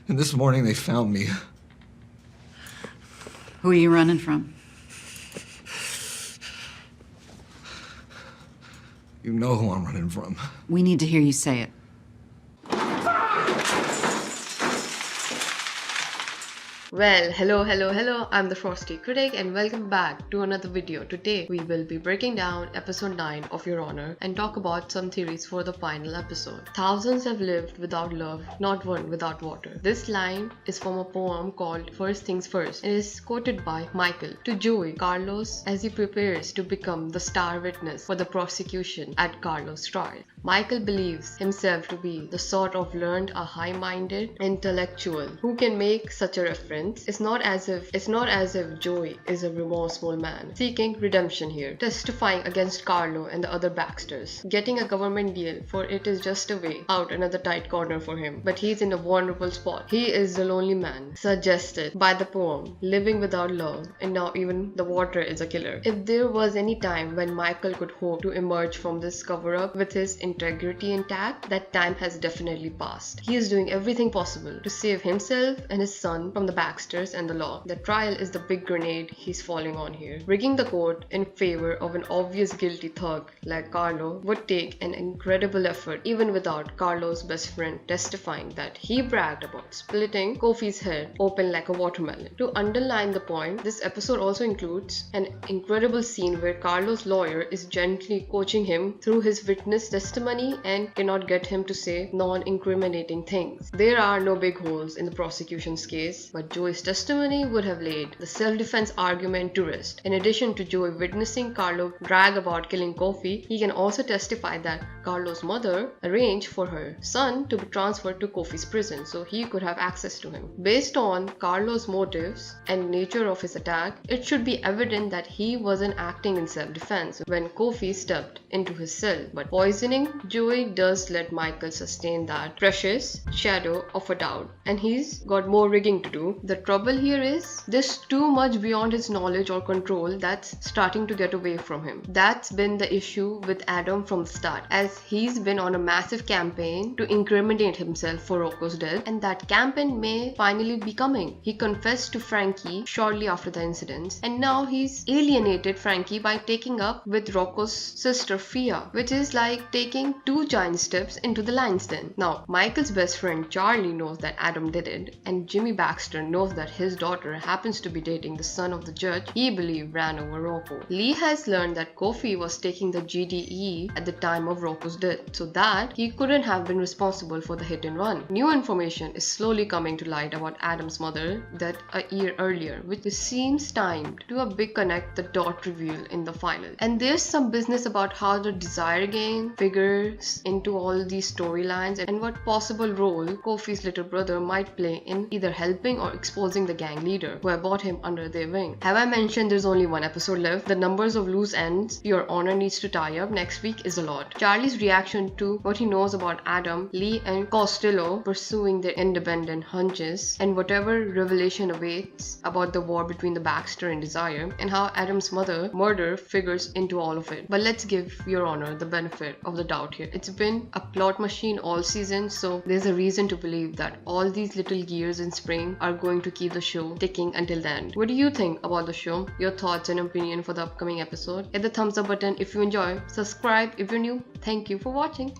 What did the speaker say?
And this morning they found me. Who are you running from? You know who I'm running from. We need to hear you say it. Well, hello, I'm the Frosty critic and welcome back to another video. Today we will be breaking down episode 9 of Your Honor and talk about some theories for the final episode. Thousands have lived without love, not one without water. This line is from a poem called First Things First and is quoted by Michael to Joey Carlos as he prepares to become the star witness for the prosecution at Carlo's trial. Michael believes himself to be the sort of learned, a high-minded intellectual who can make such a reference. It's not as if Joey is a remorseful man seeking redemption here, testifying against Carlo and the other Baxters, getting a government deal, for it is just a way out another tight corner for him. But he's in a vulnerable spot. He is the lonely man suggested by the poem, living without love, and now even the water is a killer. If there was any time when Michael could hope to emerge from this cover-up with his integrity intact, that time has definitely passed. He is doing everything possible to save himself and his son from the Baxters and the law. The trial is the big grenade he's falling on here. Rigging the court in favor of an obvious guilty thug like Carlo would take an incredible effort, even without Carlo's best friend testifying that he bragged about splitting Kofi's head open like a watermelon. To underline the point, this episode also includes an incredible scene where Carlo's lawyer is gently coaching him through his witness testimony and cannot get him to say non-incriminating things. There are no big holes in the prosecution's case, but Joey's testimony would have laid the self-defense argument to rest. In addition to Joey witnessing Carlo brag about killing Kofi, he can also testify that Carlo's mother arranged for her son to be transferred to Kofi's prison so he could have access to him. Based on Carlo's motives and nature of his attack, it should be evident that he wasn't acting in self-defense when Kofi stepped into his cell. But poisoning Joey does let Michael sustain that precious shadow of a doubt, and he's got more rigging to do. The trouble here is there's too much beyond his knowledge or control that's starting to get away from him. That's been the issue with Adam from the start, as he's been on a massive campaign to incriminate himself for Rocco's death, and that campaign may finally be coming. He confessed to Frankie shortly after the incidents, and now he's alienated Frankie by taking up with Rocco's sister Fia, which is like taking two giant steps into the lion's den. Now, Michael's best friend Charlie knows that Adam did it, and Jimmy Baxter knows that his daughter happens to be dating the son of the judge he believed ran over Rocco. Lee has learned that Kofi was taking the GDE at the time of Rocco's death, so that he couldn't have been responsible for the hit and run. New information is slowly coming to light about Adam's mother that a year earlier, which seems timed to a big connect the dot reveal in the final. And there's some business about how the desire game figures into all these storylines and what possible role Kofi's little brother might play in either helping or exposing the gang leader who have brought him under their wing. Have I mentioned there's only one episode left? The numbers of loose ends Your Honor needs to tie up next week is a lot. Charlie's reaction to what he knows about Adam, Lee and Costello pursuing their independent hunches, and whatever revelation awaits about the war between the Baxter and Desire, and how Adam's murder figures into all of it. But let's give Your Honor the benefit of the doubt here. It's been a plot machine all season, so there's a reason to believe that all these little gears in spring are going to keep the show ticking until the end. What do you think about the show? Your thoughts and opinion for the upcoming episode? Hit the thumbs up button if you enjoy. Subscribe if you're new. Thank you for watching.